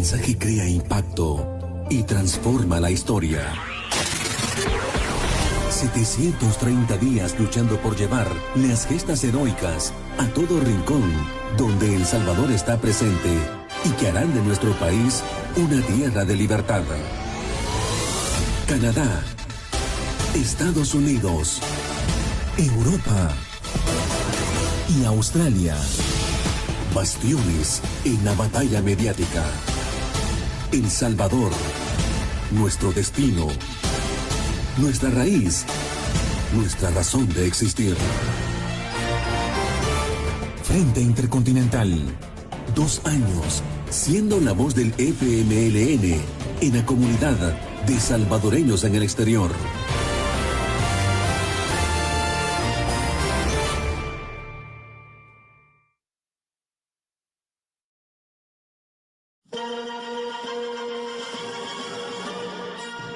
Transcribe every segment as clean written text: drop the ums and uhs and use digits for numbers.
mensaje crea impacto y transforma la historia. 730 días luchando por llevar las gestas heroicas a todo rincón donde El Salvador está presente y que harán de nuestro país una tierra de libertad. Canadá, Estados Unidos, Europa y Australia. Bastiones en la batalla mediática. El Salvador, nuestro destino, nuestra raíz, nuestra razón de existir. Frente Intercontinental, 2 años siendo la voz del FMLN en la comunidad de salvadoreños en el exterior.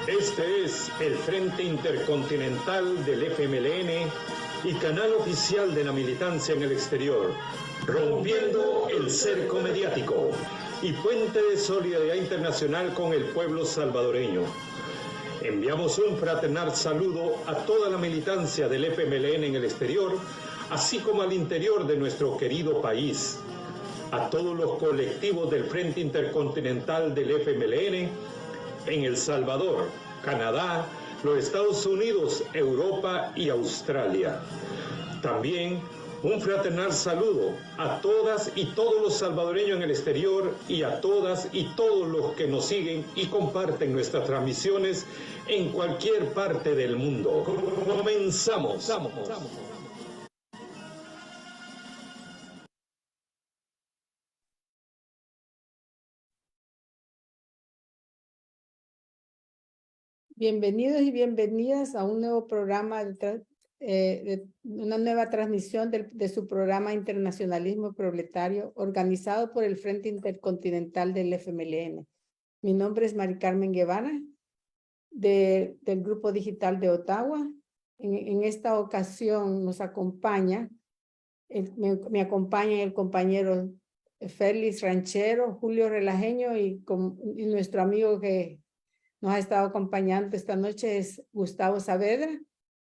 Este es el Frente Intercontinental del FMLN y canal oficial de la militancia en el exterior, rompiendo el cerco mediático y puente de solidaridad internacional con el pueblo salvadoreño. Enviamos un fraternal saludo a toda la militancia del FMLN en el exterior, así como al interior de nuestro querido país, a todos los colectivos del Frente Intercontinental del FMLN en El Salvador, Canadá, los Estados Unidos, Europa y Australia. También un fraternal saludo a todas y todos los salvadoreños en el exterior y a todas y todos los que nos siguen y comparten nuestras transmisiones en cualquier parte del mundo. Comenzamos. Bienvenidos y bienvenidas a un nuevo programa, una nueva transmisión de su programa Internacionalismo Proletario, organizado por el Frente Intercontinental del FMLN. Mi nombre es Mari Carmen Guevara, del Grupo Digital de Ottawa. En esta ocasión nos acompaña, me acompaña el compañero Félix Ranchero, Julio Relajeño y nuestro amigo que nos ha estado acompañando esta noche es Gustavo Saavedra.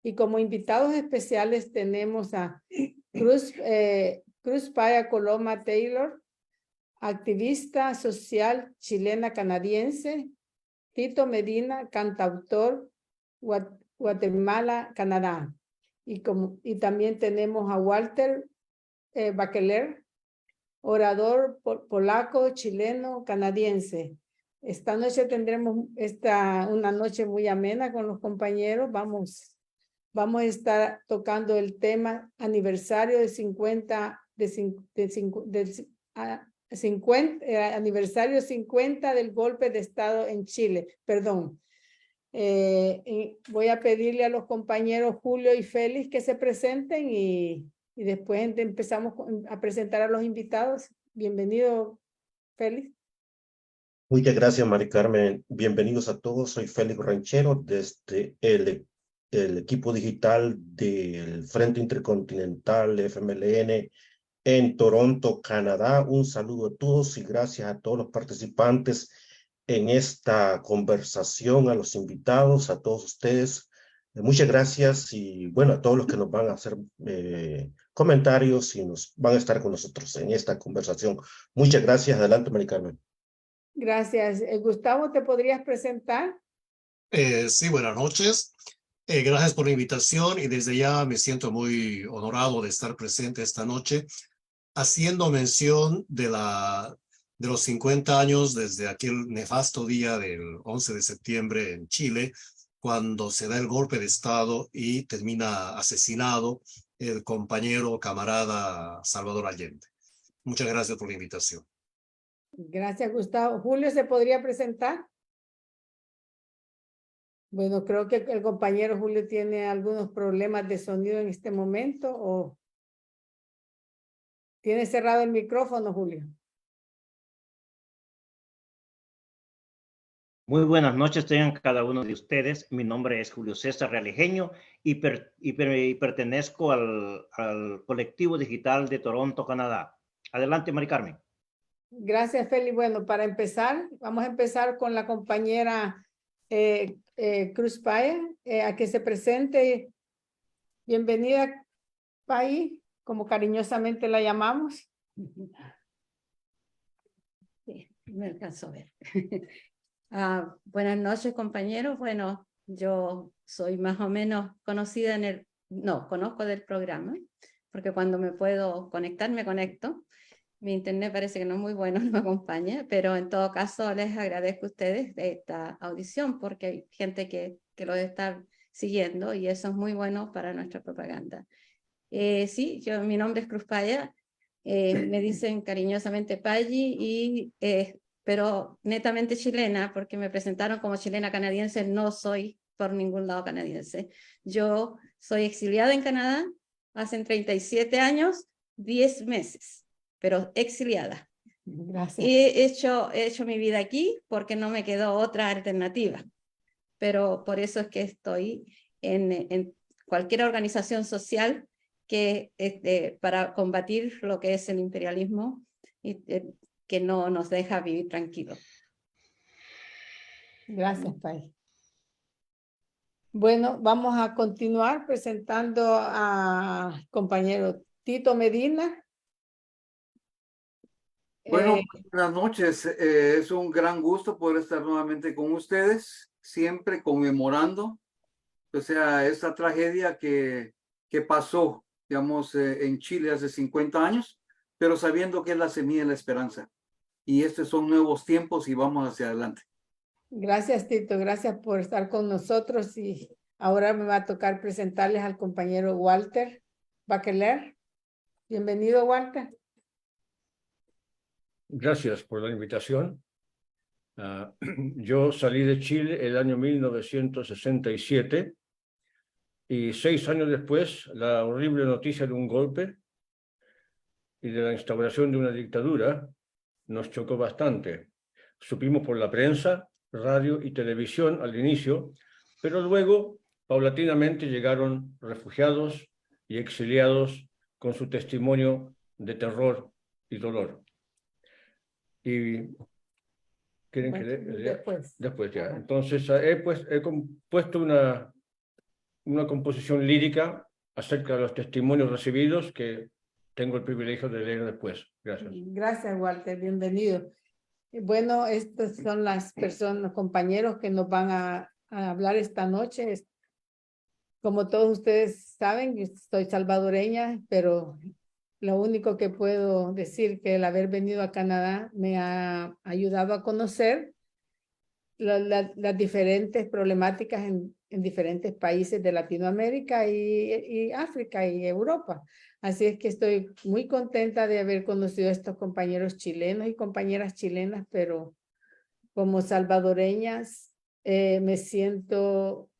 Y como invitados especiales tenemos a Cruz Paya Coloma Taylor, activista social chilena canadiense, Tito Medina, cantautor, Guatemala, Canadá. Y también tenemos a Walter Bacheler, orador polaco, chileno, canadiense. Esta noche tendremos una noche muy amena con los compañeros. Vamos a estar tocando el tema aniversario de 50 aniversario 50 del golpe de Estado en Chile. Perdón. Voy a pedirle a los compañeros Julio y Félix que se presenten y después empezamos a presentar a los invitados. Bienvenido, Félix. Muchas gracias, Mari Carmen. Bienvenidos a todos. Soy Félix Ranchero desde el equipo digital del Frente Intercontinental FMLN en Toronto, Canadá. Un saludo a todos y gracias a todos los participantes en esta conversación, a los invitados, a todos ustedes. Muchas gracias y bueno, a todos los que nos van a hacer comentarios y nos van a estar con nosotros en esta conversación. Muchas gracias. Adelante, Mari Carmen. Gracias. Gustavo, ¿te podrías presentar? Sí, buenas noches. Gracias por la invitación y desde ya me siento muy honorado de estar presente esta noche haciendo mención de los 50 años desde aquel nefasto día del 11 de septiembre en Chile, cuando se da el golpe de Estado y termina asesinado el compañero camarada Salvador Allende. Muchas gracias por la invitación. Gracias, Gustavo. Julio, ¿se podría presentar? Bueno, creo que el compañero Julio tiene algunos problemas de sonido en este momento o tiene cerrado el micrófono, Julio. Muy buenas noches tengan cada uno de ustedes. Mi nombre es Julio César Realejeño y pertenezco al colectivo digital de Toronto, Canadá. Adelante, Mari Carmen. Gracias, Feli. Bueno, para empezar, vamos a empezar con la compañera Cruz Paya, a que se presente. Bienvenida, Pai, como cariñosamente la llamamos. Sí, me alcanzó a ver. Buenas noches, compañeros. Bueno, yo soy más o menos conocida conozco del programa, porque cuando me puedo conectar, me conecto. Mi internet parece que no es muy bueno, no me acompaña, pero en todo caso les agradezco a ustedes de esta audición, porque hay gente que lo debe estar siguiendo y eso es muy bueno para nuestra propaganda. Sí, mi nombre es Cruz Paya, me dicen cariñosamente Payi, pero netamente chilena, porque me presentaron como chilena canadiense, no soy por ningún lado canadiense. Yo soy exiliada en Canadá hace 37 años, 10 meses, pero exiliada. Gracias. Y he hecho mi vida aquí porque no me quedó otra alternativa. Pero por eso es que estoy en cualquier organización social que para combatir lo que es el imperialismo y que no nos deja vivir tranquilos. Gracias, Pai. Bueno, vamos a continuar presentando a compañero Tito Medina. Bueno, buenas noches. Es un gran gusto poder estar nuevamente con ustedes, siempre conmemorando, o sea, esta tragedia que pasó, digamos, en Chile hace 50 años, pero sabiendo que es la semilla de la esperanza. Y estos son nuevos tiempos y vamos hacia adelante. Gracias, Tito. Gracias por estar con nosotros. Y ahora me va a tocar presentarles al compañero Walter Bacheler. Bienvenido, Walter. Gracias por la invitación. Yo salí de Chile el año 1967 y 6 años después la horrible noticia de un golpe y de la instauración de una dictadura nos chocó bastante. Supimos por la prensa, radio y televisión al inicio, pero luego paulatinamente llegaron refugiados y exiliados con su testimonio de terror y dolor. Y ¿quieren que lea? Después ya. Entonces he compuesto una composición lírica acerca de los testimonios recibidos que tengo el privilegio de leer después. Gracias. Gracias, Walter. Bienvenido. Bueno, estas son las personas, los compañeros que nos van a hablar esta noche. Como todos ustedes saben, yo soy salvadoreña, pero lo único que puedo decir que el haber venido a Canadá me ha ayudado a conocer las diferentes problemáticas en diferentes países de Latinoamérica y África y Europa. Así es que estoy muy contenta de haber conocido a estos compañeros chilenos y compañeras chilenas, pero como salvadoreñas me siento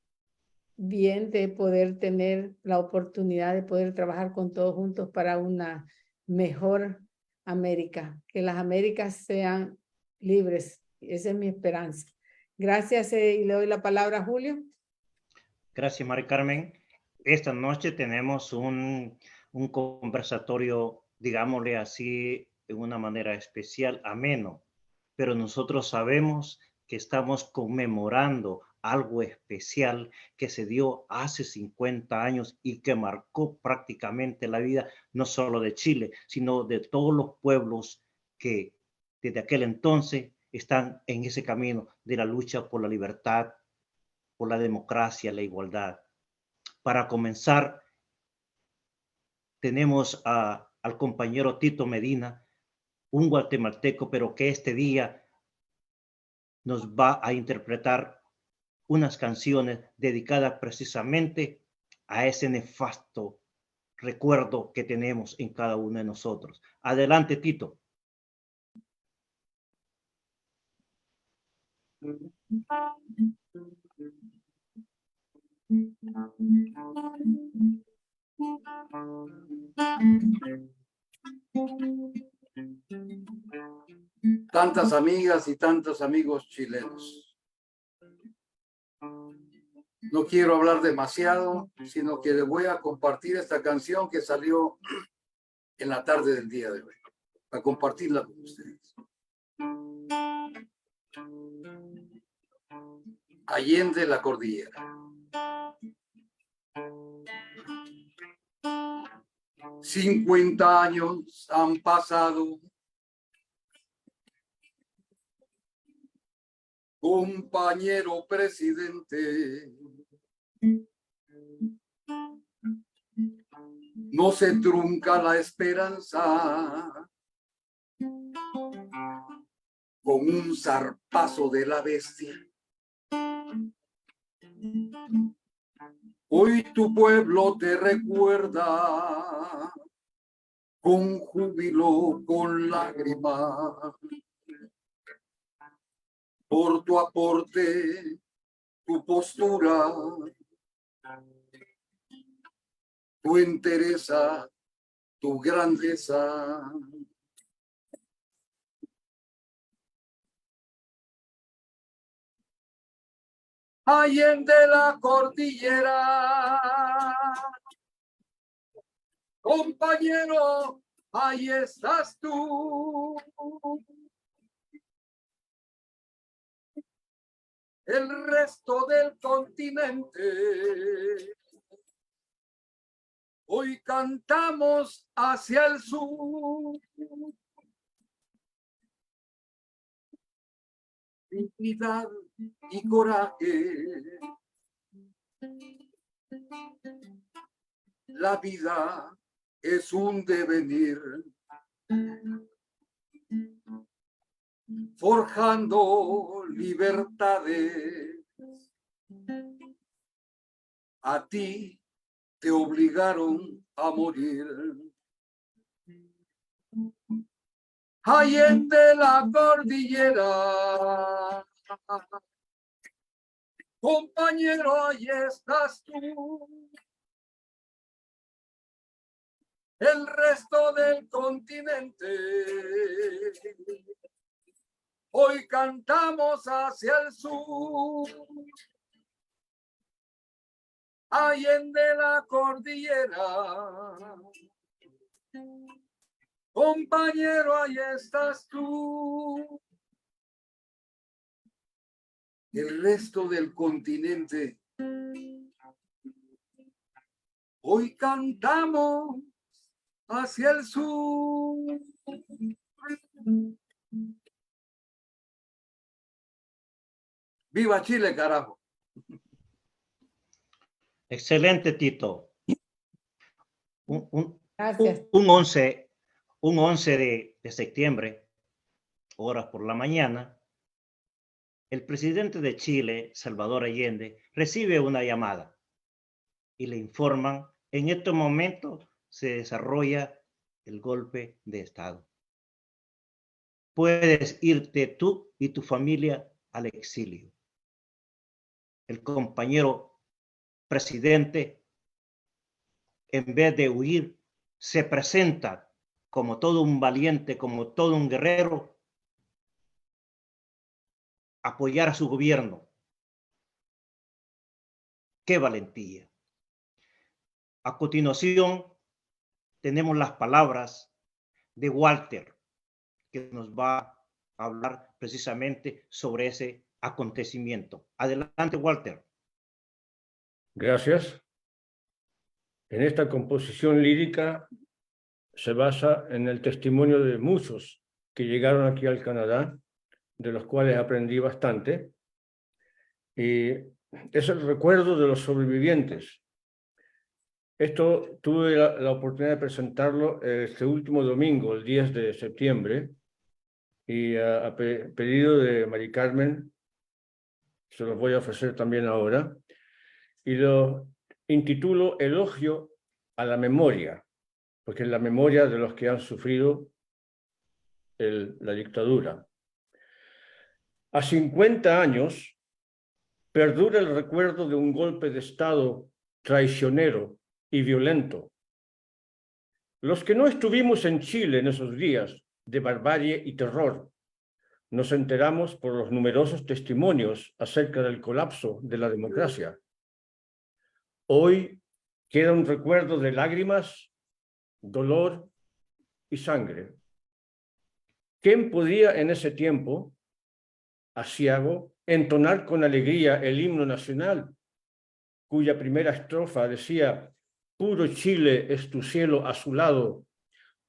bien de poder tener la oportunidad de poder trabajar con todos juntos para una mejor América, que las Américas sean libres. Esa es mi esperanza. Gracias y le doy la palabra a Julio. Gracias, Mari Carmen. Esta noche tenemos un conversatorio, digámosle así, de una manera especial, ameno, pero nosotros sabemos que estamos conmemorando algo especial que se dio hace 50 años y que marcó prácticamente la vida no solo de Chile, sino de todos los pueblos que desde aquel entonces están en ese camino de la lucha por la libertad, por la democracia, la igualdad. Para comenzar, tenemos al compañero Tito Medina, un guatemalteco, pero que este día nos va a interpretar unas canciones dedicadas precisamente a ese nefasto recuerdo que tenemos en cada uno de nosotros. Adelante, Tito. Tantas amigas y tantos amigos chilenos. No quiero hablar demasiado, sino que les voy a compartir esta canción que salió en la tarde del día de hoy. a compartirla con ustedes. Allende la cordillera. 50 años han pasado, compañero presidente. No se trunca la esperanza con un zarpazo de la bestia. Hoy tu pueblo te recuerda con júbilo, con lágrimas, por tu aporte, tu postura, tu entereza, tu grandeza. Allende la cordillera, compañero, ahí estás tú. El resto del continente, hoy cantamos hacia el sur. Dignidad y coraje. La vida es un devenir, forjando libertades. A ti te obligaron a morir. Allende la cordillera, compañero, ahí estás tú. El resto del continente, hoy cantamos hacia el sur. Allende la cordillera, compañero, ahí estás tú. El resto del continente, hoy cantamos hacia el sur. ¡Viva Chile, carajo! Excelente, Tito. Gracias. Un 11 de septiembre, horas por la mañana, el presidente de Chile, Salvador Allende, recibe una llamada y le informan: en este momento se desarrolla el golpe de Estado. Puedes irte tú y tu familia al exilio. El compañero presidente, en vez de huir, se presenta como todo un valiente, como todo un guerrero, apoyar a su gobierno. ¡Qué valentía! A continuación, tenemos las palabras de Walter, que nos va a hablar precisamente sobre ese acontecimiento. Adelante, Walter. Gracias. En esta composición lírica se basa en el testimonio de muchos que llegaron aquí al Canadá, de los cuales aprendí bastante, y es el recuerdo de los sobrevivientes. Esto tuve la oportunidad de presentarlo este último domingo, el 10 de septiembre, y a pedido de Mari Carmen, se los voy a ofrecer también ahora, y lo intitulo Elogio a la memoria, porque es la memoria de los que han sufrido la dictadura. A 50 años perdura el recuerdo de un golpe de Estado traicionero y violento. Los que no estuvimos en Chile en esos días de barbarie y terror, nos enteramos por los numerosos testimonios acerca del colapso de la democracia. Hoy queda un recuerdo de lágrimas, dolor y sangre. ¿Quién podía en ese tiempo, aciago, entonar con alegría el himno nacional, cuya primera estrofa decía: puro Chile es tu cielo azulado,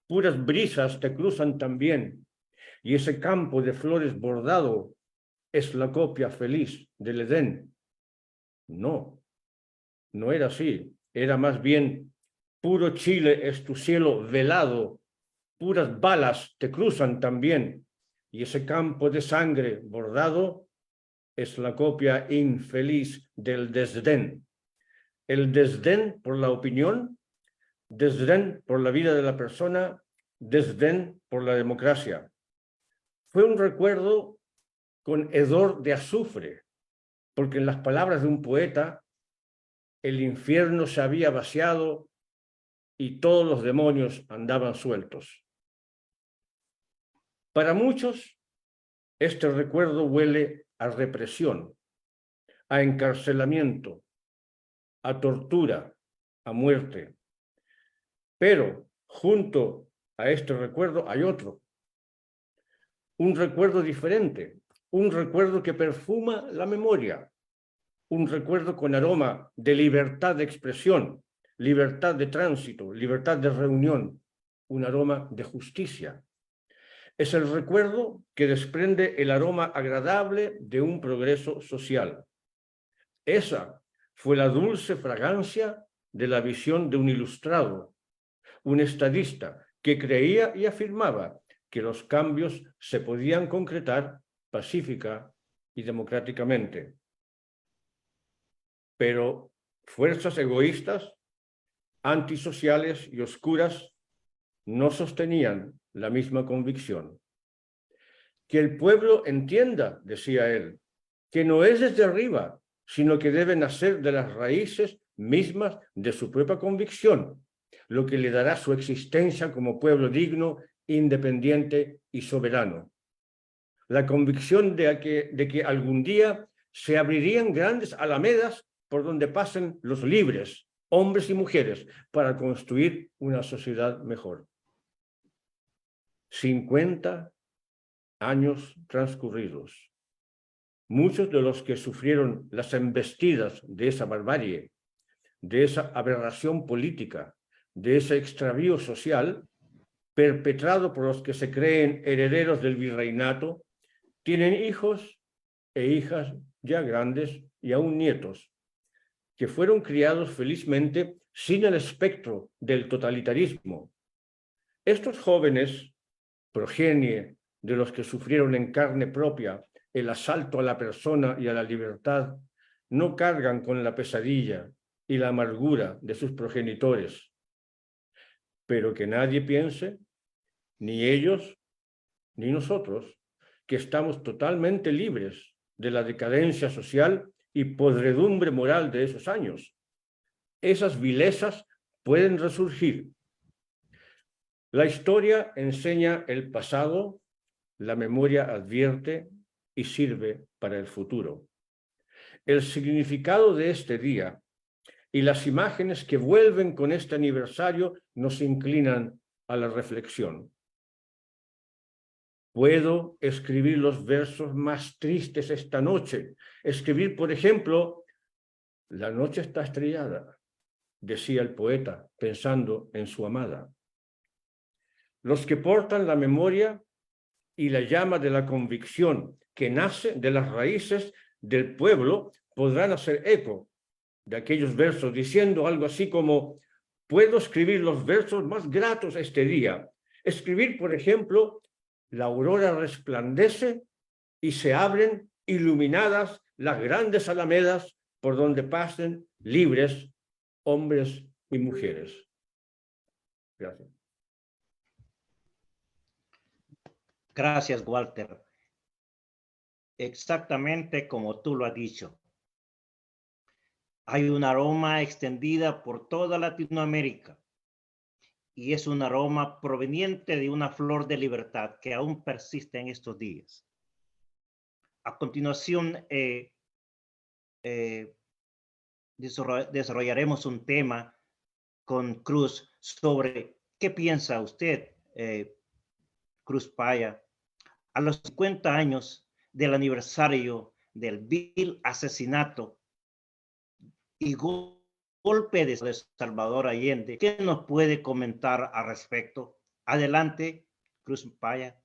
puras brisas te cruzan también, y ese campo de flores bordado es la copia feliz del Edén? No, no era así. Era más bien: puro Chile es tu cielo velado, puras balas te cruzan también, y ese campo de sangre bordado es la copia infeliz del desdén. El desdén por la opinión, desdén por la vida de la persona, desdén por la democracia. Fue un recuerdo con hedor de azufre, porque en las palabras de un poeta, el infierno se había vaciado y todos los demonios andaban sueltos. Para muchos, este recuerdo huele a represión, a encarcelamiento, a tortura, a muerte. Pero junto a este recuerdo hay otro, un recuerdo diferente, un recuerdo que perfuma la memoria, un recuerdo con aroma de libertad de expresión, libertad de tránsito, libertad de reunión, un aroma de justicia. Es el recuerdo que desprende el aroma agradable de un progreso social. Esa fue la dulce fragancia de la visión de un ilustrado, un estadista que creía y afirmaba que los cambios se podían concretar pacífica y democráticamente. Pero fuerzas egoístas, antisociales y oscuras no sostenían la misma convicción. Que el pueblo entienda, decía él, que no es desde arriba, sino que debe nacer de las raíces mismas de su propia convicción, lo que le dará su existencia como pueblo digno, independiente y soberano. La convicción de que algún día se abrirían grandes alamedas por donde pasen los libres, hombres y mujeres, para construir una sociedad mejor. 50 años transcurridos. Muchos de los que sufrieron las embestidas de esa barbarie, de esa aberración política, de ese extravío social, perpetrado por los que se creen herederos del virreinato, tienen hijos e hijas ya grandes y aún nietos, que fueron criados felizmente sin el espectro del totalitarismo. Estos jóvenes, progenie de los que sufrieron en carne propia el asalto a la persona y a la libertad, no cargan con la pesadilla y la amargura de sus progenitores. Pero que nadie piense, ni ellos ni nosotros, que estamos totalmente libres de la decadencia social y podredumbre moral de esos años. Esas vilezas pueden resurgir. La historia enseña el pasado, la memoria advierte y sirve para el futuro. El significado de este día y las imágenes que vuelven con este aniversario nos inclinan a la reflexión. Puedo escribir los versos más tristes esta noche. Escribir, por ejemplo, la noche está estrellada, decía el poeta, pensando en su amada. Los que portan la memoria y la llama de la convicción que nace de las raíces del pueblo podrán hacer eco de aquellos versos, diciendo algo así como: puedo escribir los versos más gratos este día. Escribir, por ejemplo, la aurora resplandece y se abren iluminadas las grandes alamedas por donde pasen libres hombres y mujeres. Gracias. Gracias, Walter. Exactamente como tú lo has dicho. Hay un aroma extendida por toda Latinoamérica y es un aroma proveniente de una flor de libertad que aún persiste en estos días. A continuación, desarrollaremos un tema con Cruz sobre qué piensa usted, Cruz Paya, a los 50 años del aniversario del vil asesinato y golpe de Salvador Allende. ¿Qué nos puede comentar al respecto? Adelante, Cruz Paya.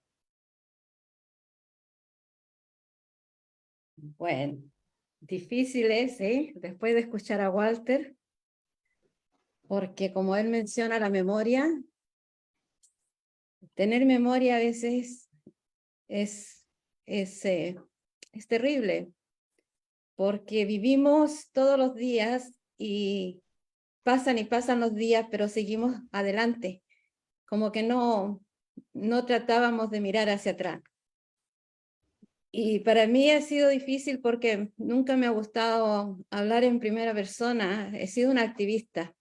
Bueno, difícil es, después de escuchar a Walter, porque como él menciona la memoria, tener memoria a veces es terrible, porque vivimos todos los días y pasan los días, pero seguimos adelante, como que no tratábamos de mirar hacia atrás. Y para mí ha sido difícil porque nunca me ha gustado hablar en primera persona, he sido una activista,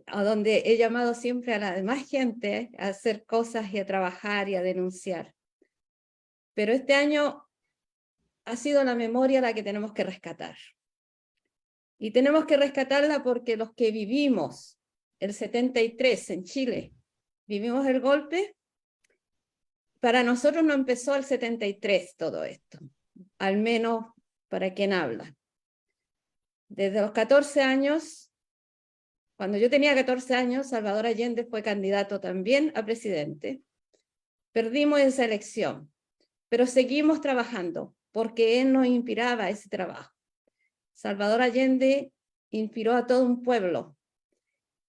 a donde he llamado siempre a la demás gente a hacer cosas y a trabajar y a denunciar. Pero este año ha sido la memoria la que tenemos que rescatar. Y tenemos que rescatarla porque los que vivimos el 73 en Chile, vivimos el golpe, para nosotros no empezó el 73 todo esto, al menos para quien habla. Desde los 14 años, cuando yo tenía 14 años, Salvador Allende fue candidato también a presidente. Perdimos esa elección, pero seguimos trabajando porque él nos inspiraba ese trabajo. Salvador Allende inspiró a todo un pueblo,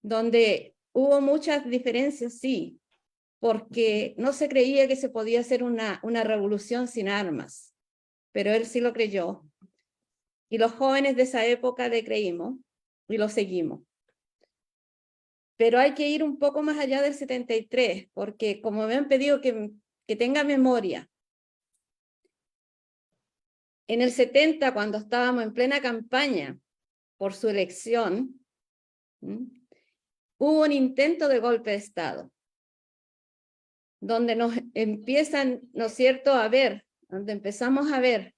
donde hubo muchas diferencias, sí, porque no se creía que se podía hacer una revolución sin armas, pero él sí lo creyó. Y los jóvenes de esa época le creímos y lo seguimos. Pero hay que ir un poco más allá del 73, porque como me han pedido que tenga memoria, en el 70, cuando estábamos en plena campaña por su elección, hubo un intento de golpe de Estado, donde nos empiezan, ¿no es cierto?, donde empezamos a ver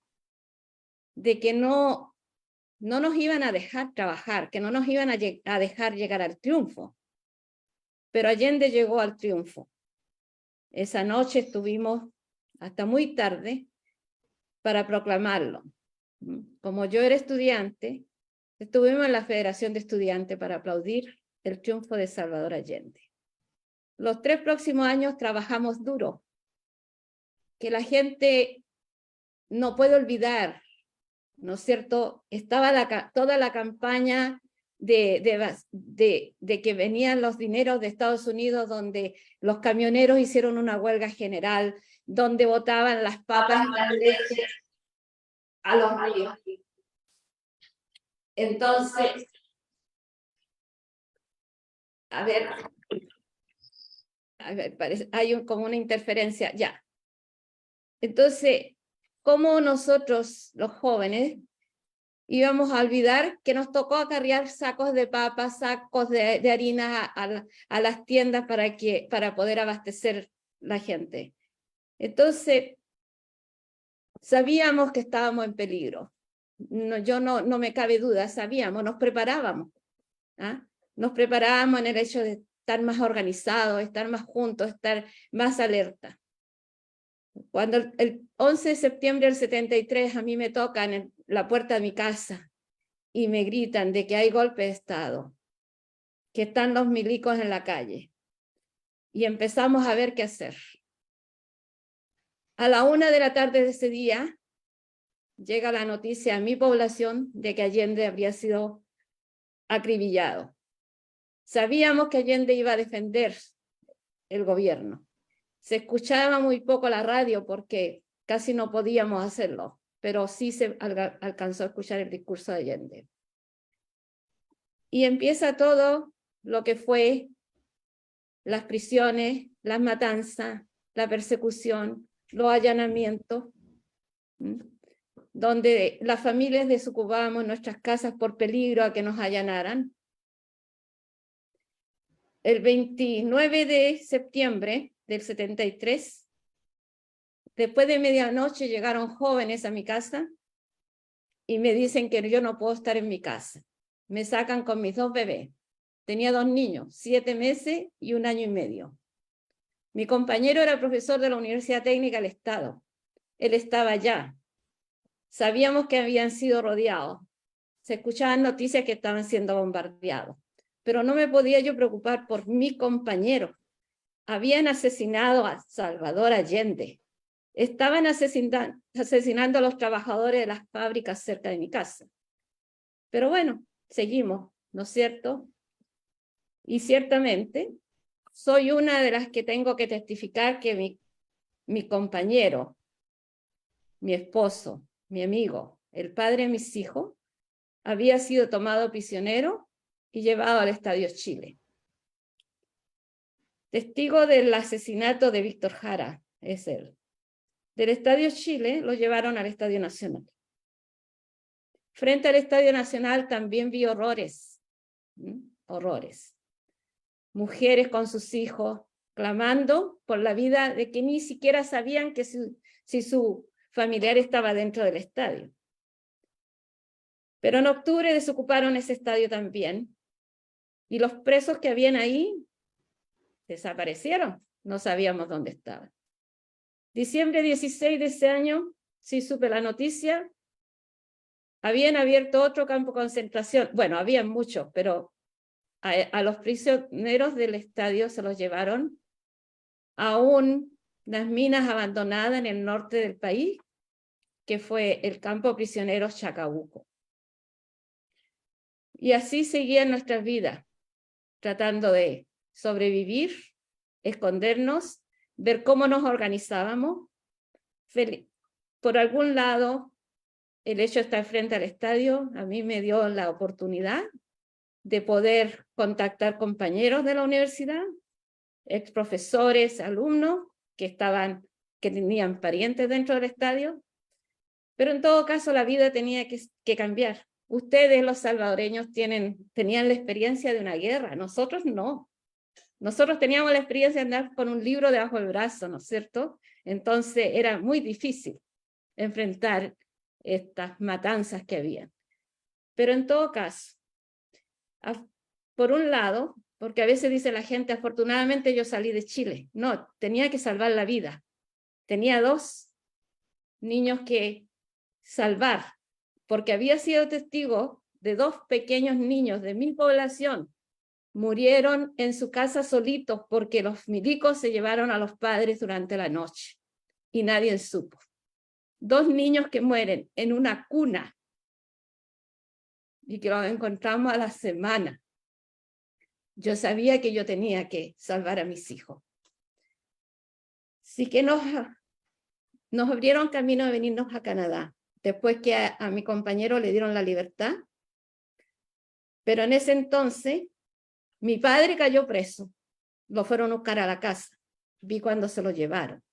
de que no nos iban a dejar trabajar, que no nos iban a dejar llegar al triunfo. Pero Allende llegó al triunfo. Esa noche estuvimos hasta muy tarde para proclamarlo. Como yo era estudiante, estuvimos en la Federación de Estudiantes para aplaudir el triunfo de Salvador Allende. Los 3 próximos años trabajamos duro, que la gente no puede olvidar, ¿no es cierto? Estaba toda la campaña de que venían los dineros de Estados Unidos, donde los camioneros hicieron una huelga general, donde botaban las papas y la leche a los ríos. Entonces, a ver, hay como una interferencia, ya. Entonces, ¿cómo nosotros, los jóvenes, íbamos a olvidar que nos tocó acarrear sacos de papas, sacos de harina a las tiendas para poder abastecer la gente? Entonces, sabíamos que estábamos en peligro. No me cabe duda, sabíamos, nos preparábamos. Nos preparábamos en el hecho de estar más organizados, estar más juntos, estar más alerta. Cuando el 11 de septiembre del 73 a mí me tocan en la puerta de mi casa y me gritan de que hay golpe de Estado, que están los milicos en la calle, y empezamos a ver qué hacer. A la 1 de la tarde de ese día llega la noticia a mi población de que Allende habría sido acribillado. Sabíamos que Allende iba a defender el gobierno. Se escuchaba muy poco la radio porque casi no podíamos hacerlo, pero sí se alcanzó a escuchar el discurso de Allende. Y empieza todo lo que fue las prisiones, las matanzas, la persecución, los allanamientos, donde las familias desocupábamos nuestras casas por peligro a que nos allanaran. El 29 de septiembre del 73, después de medianoche llegaron jóvenes a mi casa y me dicen que yo no puedo estar en mi casa. Me sacan con mis 2 bebés. Tenía 2 niños, 7 meses y 1 año y medio. Mi compañero era profesor de la Universidad Técnica del Estado. Él estaba allá. Sabíamos que habían sido rodeados. Se escuchaban noticias que estaban siendo bombardeados. Pero no me podía yo preocupar por mi compañero. Habían asesinado a Salvador Allende. Estaban asesinando a los trabajadores de las fábricas cerca de mi casa. Pero bueno, seguimos, ¿no es cierto? Y ciertamente soy una de las que tengo que testificar que mi compañero, mi esposo, mi amigo, el padre de mis hijos, había sido tomado prisionero y llevado al Estadio Chile. Testigo del asesinato de Víctor Jara, es él. Del Estadio Chile lo llevaron al Estadio Nacional. Frente al Estadio Nacional también vi horrores, horrores. Mujeres con sus hijos clamando por la vida de que ni siquiera sabían que si su familiar estaba dentro del estadio. Pero en octubre desocuparon ese estadio también y los presos que habían ahí desaparecieron, no sabíamos dónde estaban. Diciembre 16 de ese año, sí supe la noticia, habían abierto otro campo de concentración, bueno, habían muchos, pero a los prisioneros del estadio se los llevaron a unas minas abandonadas en el norte del país, que fue el campo prisioneros Chacabuco. Y así seguían nuestras vidas, tratando de sobrevivir, escondernos, ver cómo nos organizábamos. Por algún lado, el hecho de estar frente al estadio a mí me dio la oportunidad de poder contactar compañeros de la universidad, ex profesores, alumnos que tenían parientes dentro del estadio, pero en todo caso la vida tenía que cambiar. Ustedes, los salvadoreños, tenían la experiencia de una guerra, nosotros no. Nosotros teníamos la experiencia de andar con un libro debajo del brazo, ¿no es cierto? Entonces era muy difícil enfrentar estas matanzas que había. Pero en todo caso, por un lado, porque a veces dice la gente, afortunadamente yo salí de Chile. No, tenía que salvar la vida. Tenía 2 niños que salvar, porque había sido testigo de 2 pequeños niños de mi población. Murieron en su casa solitos porque los milicos se llevaron a los padres durante la noche y nadie supo. 2 niños que mueren en una cuna y que los encontramos a la semana. Yo sabía que yo tenía que salvar a mis hijos. Así que nos abrieron camino de venirnos a Canadá, después que a mi compañero le dieron la libertad. Pero en ese entonces, mi padre cayó preso. Lo fueron a buscar a la casa. Vi cuando se lo llevaron.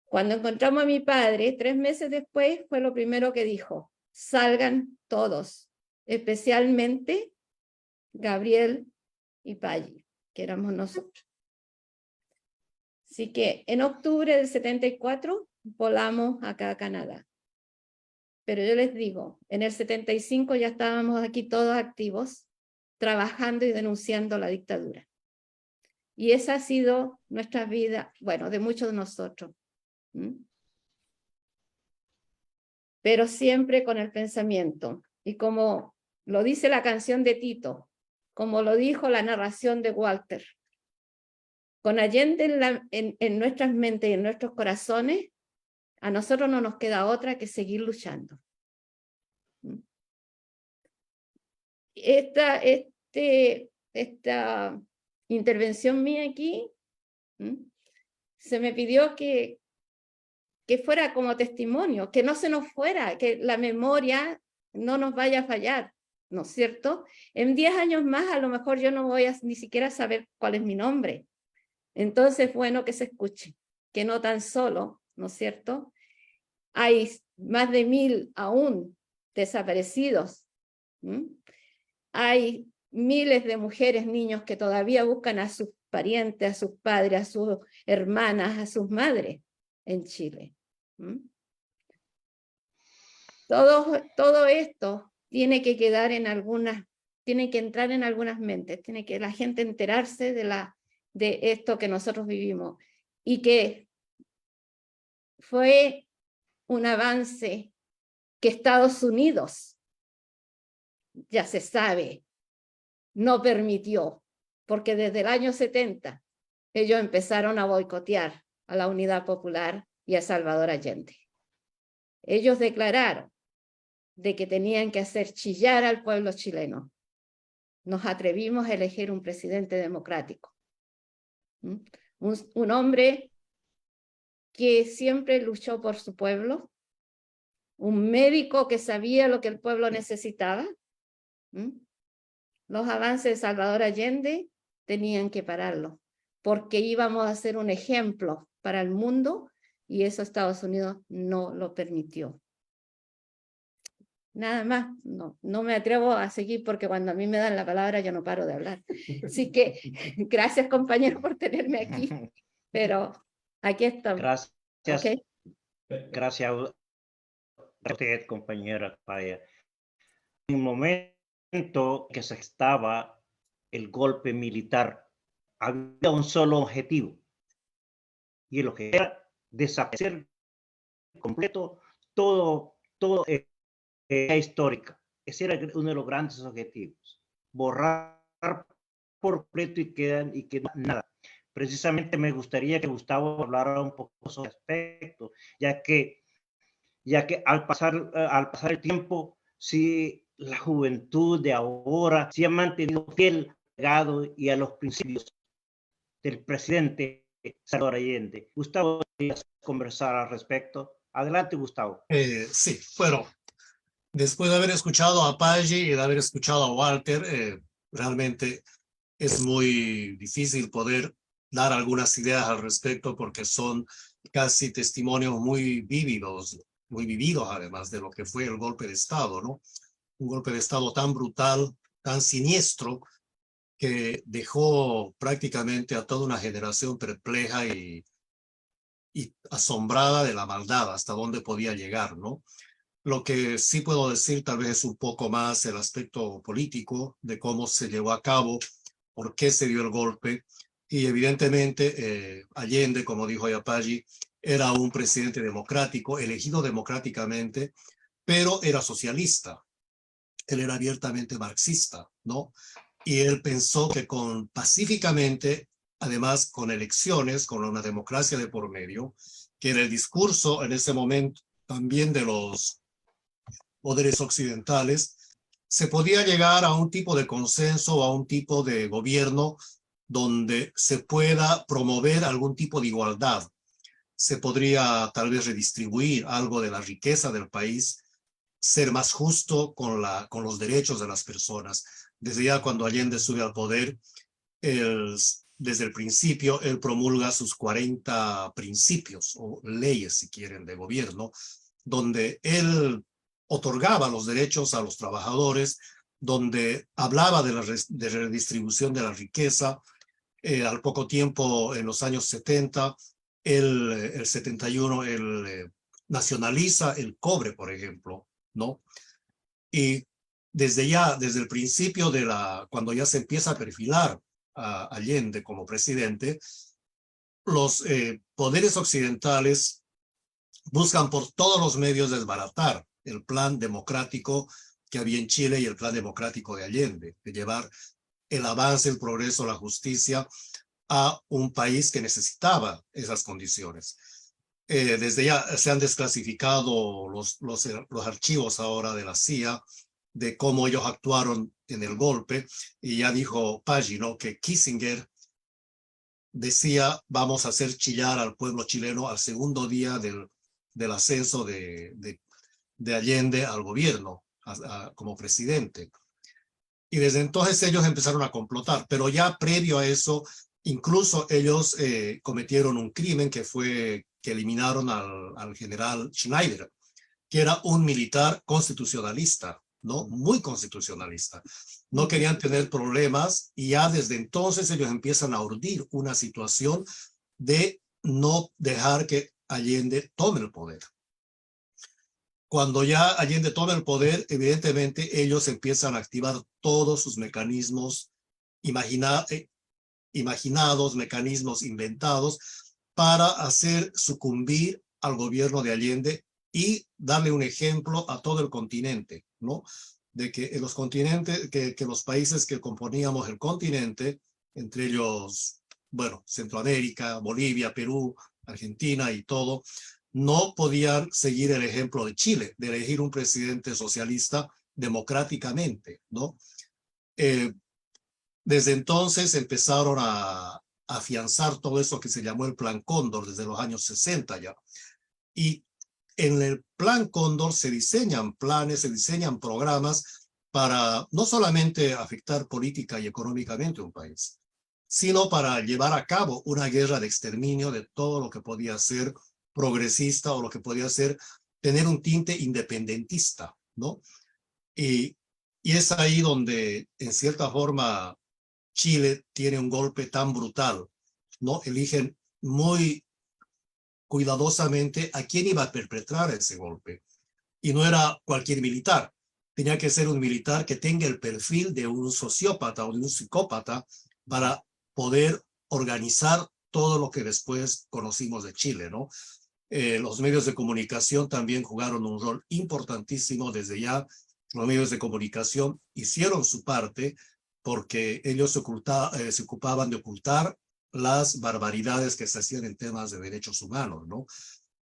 Cuando encontramos a mi padre, 3 meses después, fue lo primero que dijo: salgan todos, especialmente Gabriel y Paggi, que éramos nosotros. Así que en octubre del 74 volamos acá a Canadá. Pero yo les digo, en el 75 ya estábamos aquí todos activos, trabajando y denunciando la dictadura. Y esa ha sido nuestra vida, bueno, de muchos de nosotros. Pero siempre con el pensamiento. Y como lo dice la canción de Tito, como lo dijo la narración de Walter, con Allende en nuestras mentes y en nuestros corazones, a nosotros no nos queda otra que seguir luchando. Esta intervención mía aquí, se me pidió que fuera como testimonio, que no se nos fuera, que la memoria no nos vaya a fallar, ¿no es cierto? En 10 años más a lo mejor yo no voy a ni siquiera saber cuál es mi nombre. Entonces, bueno, que se escuche, que no tan solo, ¿no es cierto? Hay más de 1000 aún desaparecidos. Hay miles de mujeres, niños que todavía buscan a sus parientes, a sus padres, a sus hermanas, a sus madres en Chile. Todo esto tiene que quedar tiene que entrar en algunas mentes, tiene que la gente enterarse de la de esto que nosotros vivimos y que fue un avance que Estados Unidos, ya se sabe, no permitió, porque desde el año 70 ellos empezaron a boicotear a la Unidad Popular y a Salvador Allende. Ellos declararon de que tenían que hacer chillar al pueblo chileno. Nos atrevimos a elegir un presidente democrático. Un hombre que siempre luchó por su pueblo, un médico que sabía lo que el pueblo necesitaba. Los avances de Salvador Allende tenían que pararlo, porque íbamos a ser un ejemplo para el mundo y eso Estados Unidos no lo permitió. Nada más, no me atrevo a seguir porque cuando a mí me dan la palabra yo no paro de hablar. Así que gracias compañero por tenerme aquí, pero aquí estamos. Gracias. ¿Okay? Gracias a usted, compañera Paya. En el momento que se estaba el golpe militar, había un solo objetivo, y el objetivo era desaparecer completo todo histórica. Ese era uno de los grandes objetivos, borrar por completo y que nada. Precisamente me gustaría que Gustavo hablara un poco sobre ese aspecto, ya que al pasar el tiempo, sí, la juventud de ahora sí ha mantenido fiel al legado y a los principios del presidente Salvador Allende. Gustavo, ¿quieres conversar al respecto? Adelante, Gustavo. Sí, bueno, después de haber escuchado a Paggi y de haber escuchado a Walter, realmente es muy difícil poder dar algunas ideas al respecto porque son casi testimonios muy vividos además de lo que fue el golpe de Estado, ¿no? Un golpe de Estado tan brutal, tan siniestro, que dejó prácticamente a toda una generación perpleja y asombrada de la maldad, hasta dónde podía llegar, ¿no? Lo que sí puedo decir tal vez es un poco más el aspecto político de cómo se llevó a cabo, por qué se dio el golpe. Y evidentemente Allende, como dijo Yapaggi, era un presidente democrático, elegido democráticamente, pero era socialista. Él era abiertamente marxista, ¿no? Y él pensó que pacíficamente, además con elecciones, con una democracia de por medio, que era el discurso en ese momento también de los poderes occidentales, se podía llegar a un tipo de consenso o a un tipo de gobierno donde se pueda promover algún tipo de igualdad. Se podría tal vez redistribuir algo de la riqueza del país, ser más justo con los derechos de las personas. Desde ya cuando Allende sube al poder, desde el principio, él promulga sus 40 principios o leyes, si quieren, de gobierno, donde él otorgaba los derechos a los trabajadores, donde hablaba de redistribución de la riqueza. Al poco tiempo, en los años 70, el 71, él nacionaliza el cobre, por ejemplo, ¿no? Y desde el principio cuando ya se empieza a perfilar a Allende como presidente, los poderes occidentales buscan por todos los medios desbaratar el plan democrático que había en Chile y el plan democrático de Allende, de llevar el avance, el progreso, la justicia a un país que necesitaba esas condiciones. Desde ya se han desclasificado los archivos ahora de la CIA de cómo ellos actuaron en el golpe, y ya dijo Paggi, ¿no?, que Kissinger decía: vamos a hacer chillar al pueblo chileno al segundo día del ascenso de Allende al gobierno como presidente. Y desde entonces ellos empezaron a complotar, pero ya previo a eso, incluso ellos cometieron un crimen que eliminaron al general Schneider, que era un militar constitucionalista, ¿no? Muy constitucionalista. No querían tener problemas y ya desde entonces ellos empiezan a urdir una situación de no dejar que Allende tome el poder. Cuando ya Allende toma el poder, evidentemente ellos empiezan a activar todos sus mecanismos imaginados, mecanismos inventados para hacer sucumbir al gobierno de Allende y darle un ejemplo a todo el continente, ¿no? De que en los continentes, que los países que componíamos el continente, entre ellos, bueno, Centroamérica, Bolivia, Perú, Argentina y todo, no podían seguir el ejemplo de Chile, de elegir un presidente socialista democráticamente, ¿no? Desde entonces empezaron a afianzar todo eso que se llamó el Plan Cóndor desde los años 60 ya. Y en el Plan Cóndor se diseñan planes, se diseñan programas para no solamente afectar política y económicamente un país, sino para llevar a cabo una guerra de exterminio de todo lo que podía ser progresista o lo que podía ser tener un tinte independentista, ¿no? Y es ahí donde, en cierta forma, Chile tiene un golpe tan brutal, ¿no? Eligen muy cuidadosamente a quién iba a perpetrar ese golpe. Y no era cualquier militar. Tenía que ser un militar que tenga el perfil de un sociópata o de un psicópata para poder organizar todo lo que después conocimos de Chile, ¿no? Los medios de comunicación también jugaron un rol importantísimo desde ya. Los medios de comunicación hicieron su parte porque ellos se ocupaban de ocultar las barbaridades que se hacían en temas de derechos humanos, ¿no?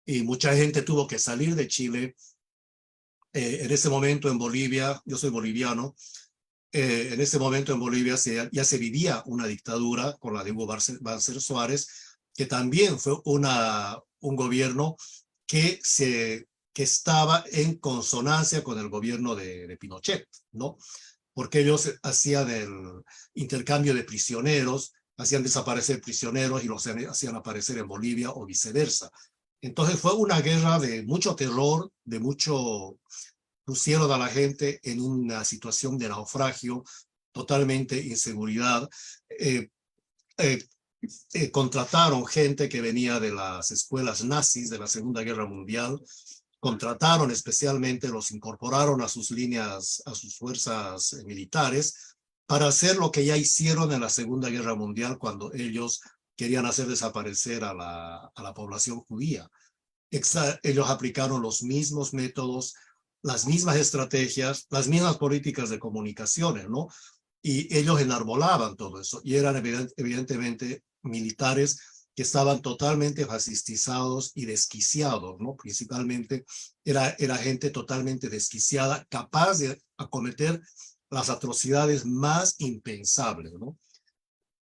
Y mucha gente tuvo que salir de Chile. En ese momento en Bolivia, yo soy boliviano, en ese momento en Bolivia ya se vivía una dictadura con la de Hugo Banzer Suárez, que también fue un gobierno que estaba en consonancia con el gobierno de Pinochet, ¿no? Porque ellos hacían el intercambio de prisioneros, hacían desaparecer prisioneros y los hacían aparecer en Bolivia o viceversa. Entonces fue una guerra de mucho terror, de mucho... pusieron a la gente en una situación de naufragio, totalmente inseguridad. Contrataron gente que venía de las escuelas nazis de la Segunda Guerra Mundial, contrataron especialmente, los incorporaron a sus líneas, a sus fuerzas militares, para hacer lo que ya hicieron en la Segunda Guerra Mundial cuando ellos querían hacer desaparecer a la población judía. Ellos aplicaron los mismos métodos, las mismas estrategias, las mismas políticas de comunicaciones, ¿no? Y ellos enarbolaban todo eso, y eran evidentemente militares que estaban totalmente fascistizados y desquiciados, ¿no? Principalmente era gente totalmente desquiciada, capaz de acometer las atrocidades más impensables, ¿no?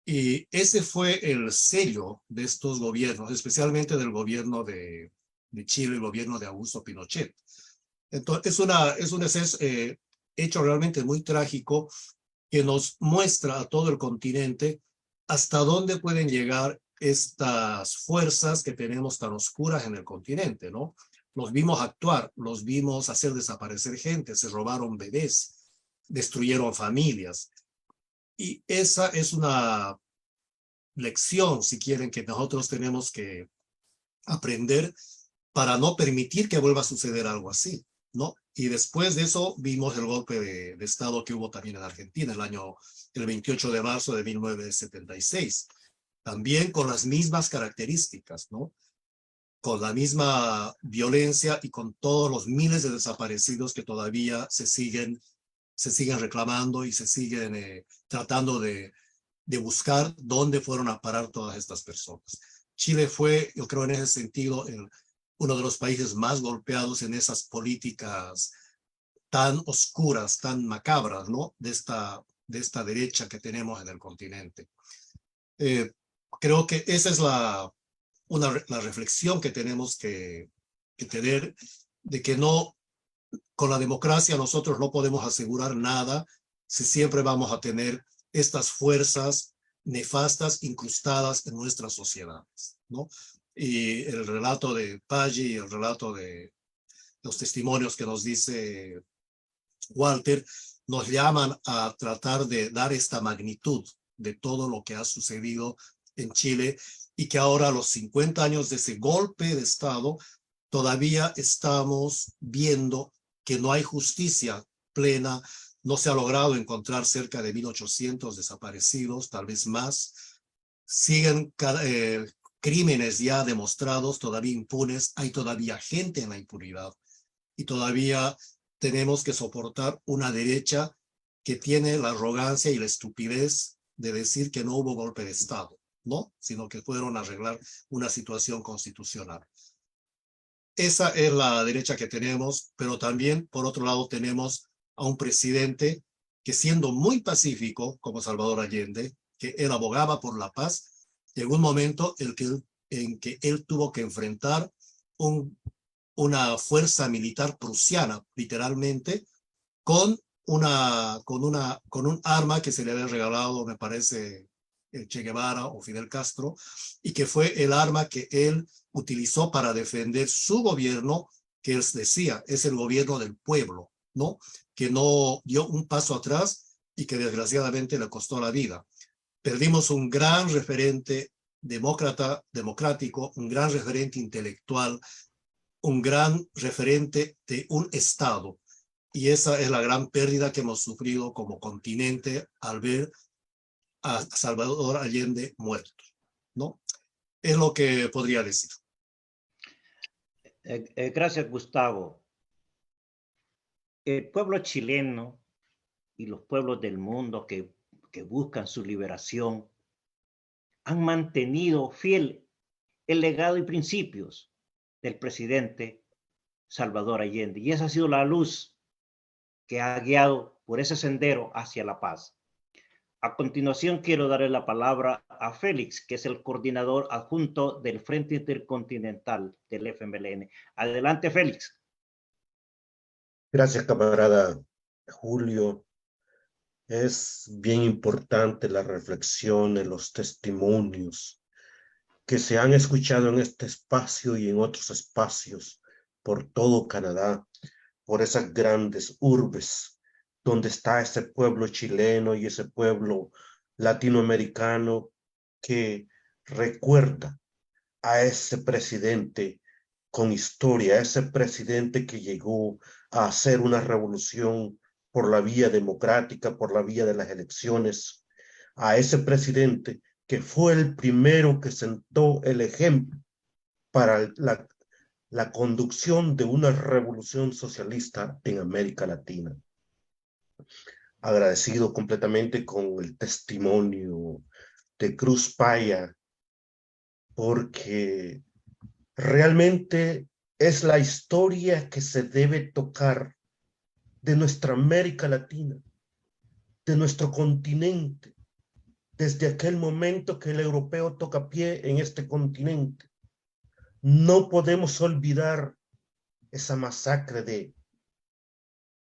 Y ese fue el sello de estos gobiernos, especialmente del gobierno de Chile, el gobierno de Augusto Pinochet. Entonces, es un hecho realmente muy trágico que nos muestra a todo el continente hasta dónde pueden llegar estas fuerzas que tenemos tan oscuras en el continente, ¿no? Los vimos actuar, los vimos hacer desaparecer gente, se robaron bebés, destruyeron familias. Y esa es una lección, si quieren, que nosotros tenemos que aprender para no permitir que vuelva a suceder algo así, ¿no? Y después de eso vimos el golpe de Estado que hubo también en Argentina el 28 de marzo de 1976, también con las mismas características, ¿no? Con la misma violencia y con todos los miles de desaparecidos que todavía se siguen reclamando y se siguen tratando de buscar dónde fueron a parar todas estas personas. Chile fue, yo creo, en ese sentido, uno de los países más golpeados en esas políticas tan oscuras, tan macabras, ¿no? De esta derecha que tenemos en el continente. Creo que esa es la reflexión que tenemos que tener, de que no, con la democracia nosotros no podemos asegurar nada si siempre vamos a tener estas fuerzas nefastas incrustadas en nuestras sociedades, ¿no? Y el relato de Paggi, el relato de los testimonios que nos dice Walter, nos llaman a tratar de dar esta magnitud de todo lo que ha sucedido en Chile y que ahora, a los 50 años de ese golpe de Estado, todavía estamos viendo que no hay justicia plena. No se ha logrado encontrar cerca de 1.800 desaparecidos, tal vez más. siguen crímenes ya demostrados, todavía impunes, hay todavía gente en la impunidad y todavía tenemos que soportar una derecha que tiene la arrogancia y la estupidez de decir que no hubo golpe de Estado, ¿no? Sino que fueron a arreglar una situación constitucional. Esa es la derecha que tenemos, pero también, por otro lado, tenemos a un presidente que, siendo muy pacífico, como Salvador Allende, que él abogaba por la paz, llegó un momento en que él tuvo que enfrentar una fuerza militar prusiana, literalmente, con un arma que se le había regalado, me parece, el Che Guevara o Fidel Castro, y que fue el arma que él utilizó para defender su gobierno, que él decía, es el gobierno del pueblo, ¿no? Que no dio un paso atrás y que desgraciadamente le costó la vida. Perdimos un gran referente democrático, un gran referente intelectual, un gran referente de un Estado. Y esa es la gran pérdida que hemos sufrido como continente al ver a Salvador Allende muerto, ¿no? Es lo que podría decir. Gracias, Gustavo. El pueblo chileno y los pueblos del mundo que buscan su liberación han mantenido fiel el legado y principios del presidente Salvador Allende. Y esa ha sido la luz que ha guiado por ese sendero hacia la paz. A continuación, quiero darle la palabra a Félix, que es el coordinador adjunto del Frente Intercontinental del FMLN. Adelante, Félix. Gracias, camarada Julio. Es bien importante la reflexión en los testimonios que se han escuchado en este espacio y en otros espacios por todo Canadá, por esas grandes urbes donde está ese pueblo chileno y ese pueblo latinoamericano que recuerda a ese presidente con historia, a ese presidente que llegó a hacer una revolución por la vía democrática, por la vía de las elecciones, a ese presidente que fue el primero que sentó el ejemplo para la conducción de una revolución socialista en América Latina. Agradecido completamente con el testimonio de Cruz Paya, porque realmente es la historia que se debe tocar de nuestra América Latina, de nuestro continente, desde aquel momento que el europeo toca pie en este continente. No podemos olvidar esa masacre de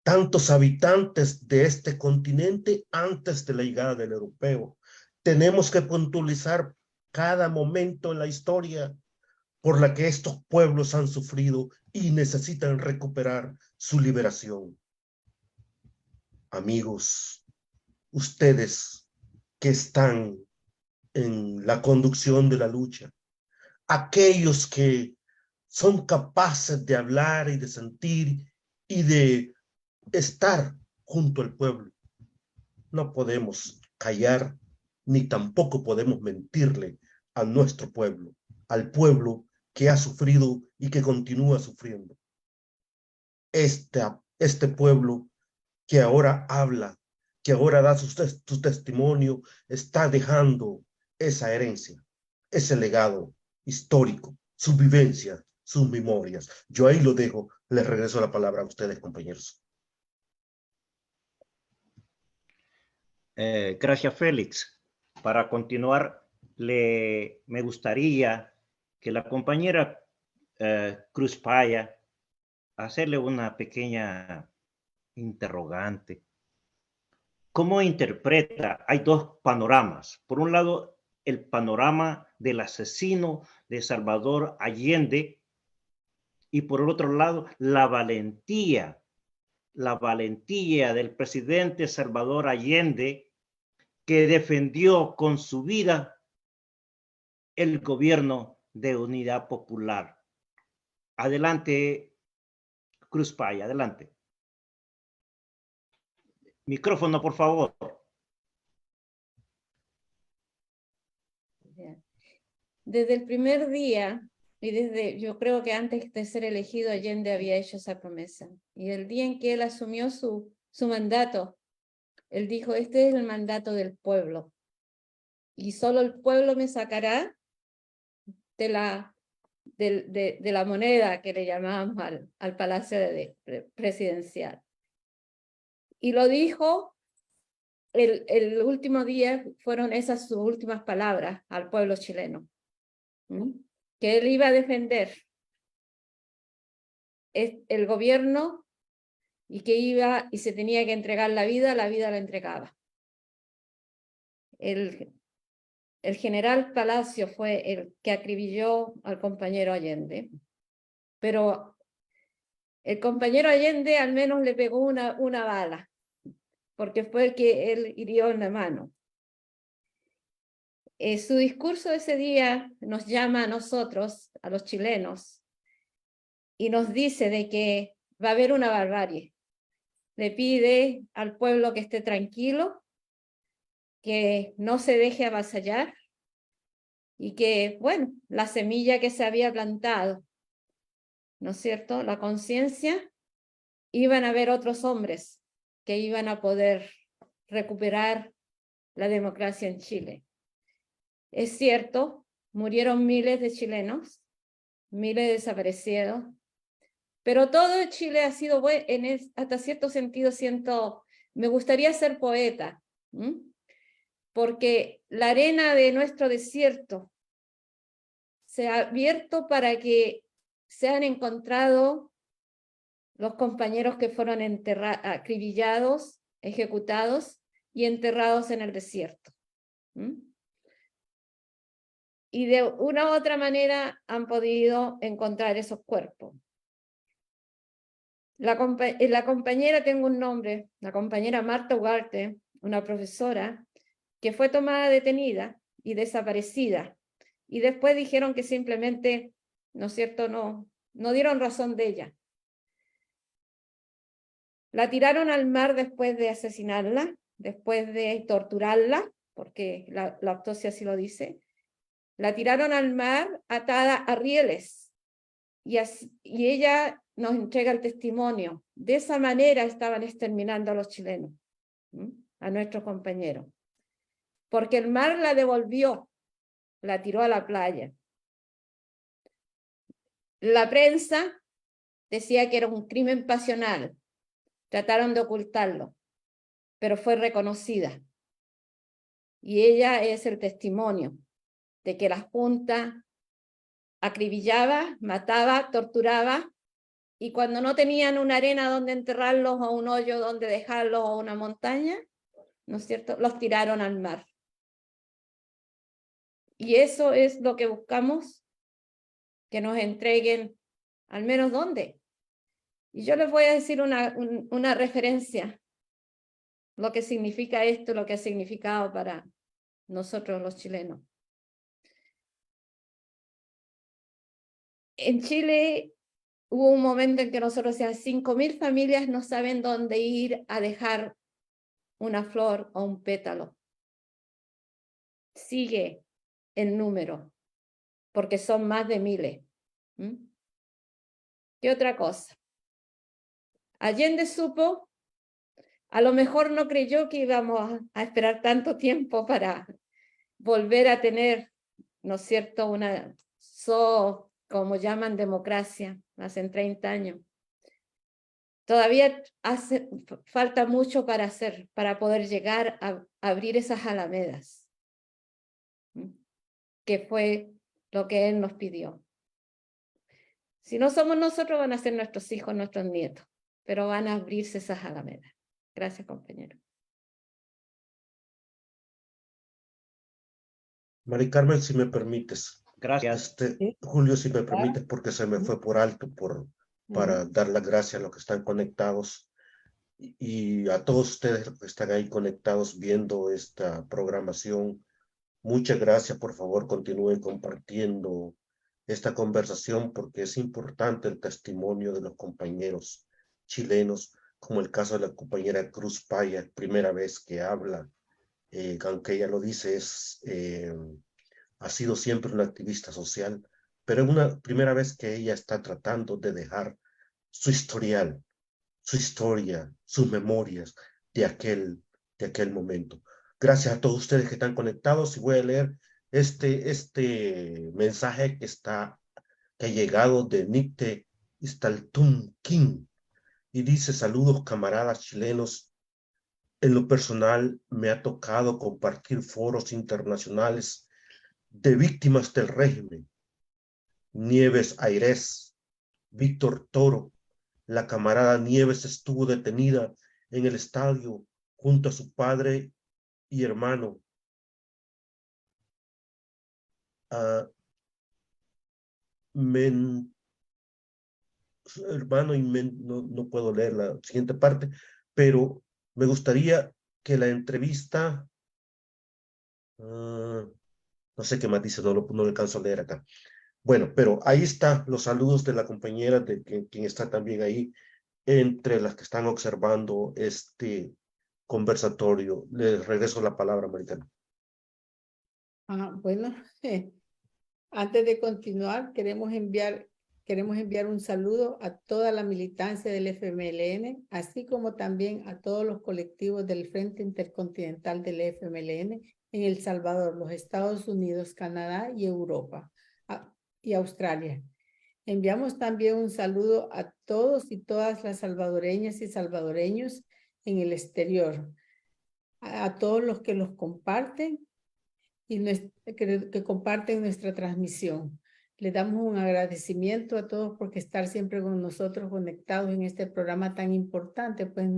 tantos habitantes de este continente antes de la llegada del europeo. Tenemos que puntualizar cada momento en la historia por la que estos pueblos han sufrido y necesitan recuperar su liberación. Amigos, ustedes que están en la conducción de la lucha, aquellos que son capaces de hablar y de sentir y de estar junto al pueblo, no podemos callar ni tampoco podemos mentirle a nuestro pueblo, al pueblo que ha sufrido y que continúa sufriendo. Este pueblo que ahora habla, que ahora da su testimonio, está dejando esa herencia, ese legado histórico, su vivencia, sus memorias. Yo ahí lo dejo, les regreso la palabra a ustedes, compañeros. Gracias, Félix. Para continuar, me gustaría que la compañera Cruz Paya hacerle una pequeña interrogante. ¿Cómo interpreta? Hay dos panoramas. Por un lado, el panorama del asesino de Salvador Allende y por el otro lado, la valentía del presidente Salvador Allende, que defendió con su vida el gobierno de unidad popular. Adelante, Cruz Paya, adelante. Micrófono, por favor. desde el primer día, y yo creo que antes de ser elegido, Allende había hecho esa promesa. Y el día en que él asumió su mandato, él dijo, este es el mandato del pueblo. Y solo el pueblo me sacará de la moneda que le llamábamos al palacio presidencial. Y lo dijo, el último día fueron esas sus últimas palabras al pueblo chileno, que él iba a defender el gobierno y que iba y se tenía que entregar la vida la entregaba. El general Palacio fue el que acribilló al compañero Allende, pero el compañero Allende al menos le pegó una bala, porque fue el que él hirió en la mano. Su discurso ese día nos llama a nosotros, a los chilenos, y nos dice de que va a haber una barbarie. Le pide al pueblo que esté tranquilo, que no se deje avasallar, y que, bueno, la semilla que se había plantado, ¿no es cierto?, la conciencia, iban a haber otros hombres que iban a poder recuperar la democracia en Chile. Es cierto, murieron miles de chilenos, miles de desaparecidos, pero todo Chile ha sido bueno, hasta cierto sentido me gustaría ser poeta, porque la arena de nuestro desierto se ha abierto para que se han encontrado los compañeros que fueron acribillados, ejecutados y enterrados en el desierto. Y de una u otra manera han podido encontrar esos cuerpos. La compañera, tengo un nombre, la compañera Marta Ugarte, una profesora, que fue tomada detenida y desaparecida. Y después dijeron que simplemente, ¿no es cierto?, no dieron razón de ella. La tiraron al mar después de asesinarla, después de torturarla, porque la autopsia así lo dice. La tiraron al mar atada a rieles y ella nos entrega el testimonio. De esa manera estaban exterminando a los chilenos, a nuestros compañeros. Porque el mar la devolvió, la tiró a la playa. La prensa decía que era un crimen pasional. Trataron de ocultarlo, pero fue reconocida. Y ella es el testimonio de que la Junta acribillaba, mataba, torturaba, y cuando no tenían una arena donde enterrarlos, o un hoyo donde dejarlos, o una montaña, ¿no es cierto?, los tiraron al mar. Y eso es lo que buscamos, que nos entreguen, al menos ¿dónde? Y yo les voy a decir una referencia, lo que significa esto, lo que ha significado para nosotros los chilenos. En Chile hubo un momento en que nosotros decíamos 5.000 familias no saben dónde ir a dejar una flor o un pétalo. Sigue el número, porque son más de miles. ¿Qué otra cosa? Allende supo, a lo mejor no creyó que íbamos a esperar tanto tiempo para volver a tener, ¿no es cierto?, como llaman democracia, hace 30 años. Todavía falta mucho para hacer, para poder llegar a abrir esas alamedas, que fue lo que él nos pidió. Si no somos nosotros, van a ser nuestros hijos, nuestros nietos, pero van a abrirse esas alamedas. Gracias, compañero. Mari Carmen, si me permites. Gracias. Julio, si me permites, porque se me fue por alto para dar las gracias a los que están conectados y a todos ustedes que están ahí conectados viendo esta programación. Muchas gracias, por favor, continúen compartiendo esta conversación porque es importante el testimonio de los compañeros chilenos, como el caso de la compañera Cruz Paya, primera vez que habla, aunque ella lo dice, es ha sido siempre una activista social, pero es una primera vez que ella está tratando de dejar su historial, su historia, sus memorias de aquel momento. Gracias a todos ustedes que están conectados y voy a leer este mensaje que ha llegado de Nicte Istaltum King y dice: saludos camaradas chilenos. En lo personal me ha tocado compartir foros internacionales de víctimas del régimen. Nieves Aires, Víctor Toro, la camarada Nieves estuvo detenida en el estadio junto a su padre y hermano. No puedo leer la siguiente parte, pero me gustaría que la entrevista, no sé qué más dice, no lo alcanzo a leer acá. Bueno, pero ahí está los saludos de la compañera, de quien está también ahí, entre las que están observando este conversatorio. Les regreso la palabra, Maricano. Bueno, antes de continuar, queremos enviar un saludo a toda la militancia del FMLN, así como también a todos los colectivos del Frente Intercontinental del FMLN en El Salvador, los Estados Unidos, Canadá y Europa y Australia. Enviamos también un saludo a todos y todas las salvadoreñas y salvadoreños en el exterior, a todos los que los comparten y que comparten nuestra transmisión. Le damos un agradecimiento a todos por estar siempre con nosotros conectados en este programa tan importante, pues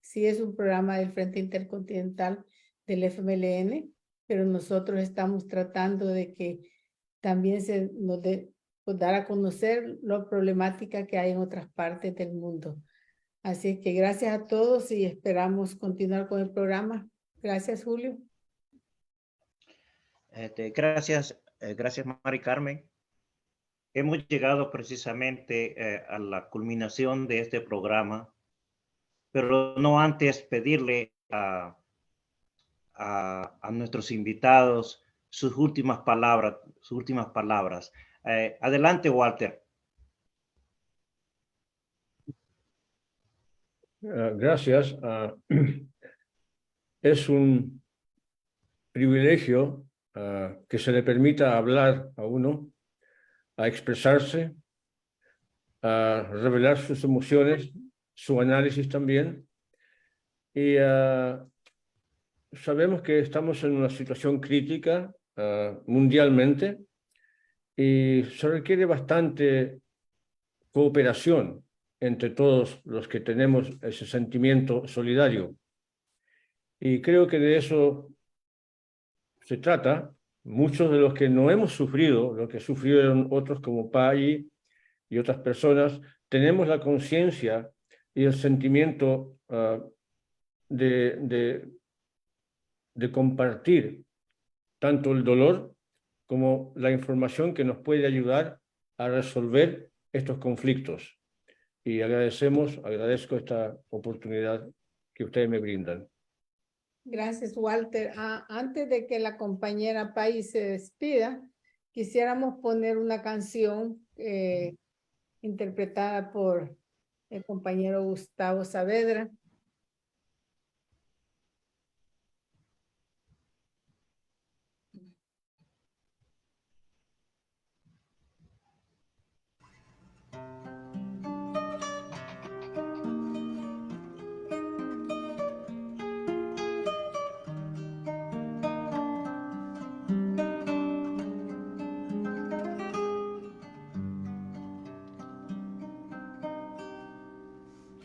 sí es un programa del Frente Intercontinental del FMLN, pero nosotros estamos tratando de que también se nos dar a conocer la problemática que hay en otras partes del mundo. Así que gracias a todos y esperamos continuar con el programa. Gracias, Julio. Gracias, Mari Carmen. Hemos llegado precisamente a la culminación de este programa, pero no antes pedirle a nuestros invitados sus últimas palabras. Adelante, Walter. Gracias. Es un privilegio que se le permita hablar a uno, a expresarse, a revelar sus emociones, su análisis también. Y sabemos que estamos en una situación crítica mundialmente y se requiere bastante cooperación entre todos los que tenemos ese sentimiento solidario. Y creo que de eso se trata. Muchos de los que no hemos sufrido, lo que sufrieron otros como Pai y otras personas, tenemos la conciencia y el sentimiento de compartir tanto el dolor como la información que nos puede ayudar a resolver estos conflictos. Y agradezco esta oportunidad que ustedes me brindan. Gracias, Walter. Antes de que la compañera Pai se despida, quisiéramos poner una canción interpretada por el compañero Gustavo Saavedra.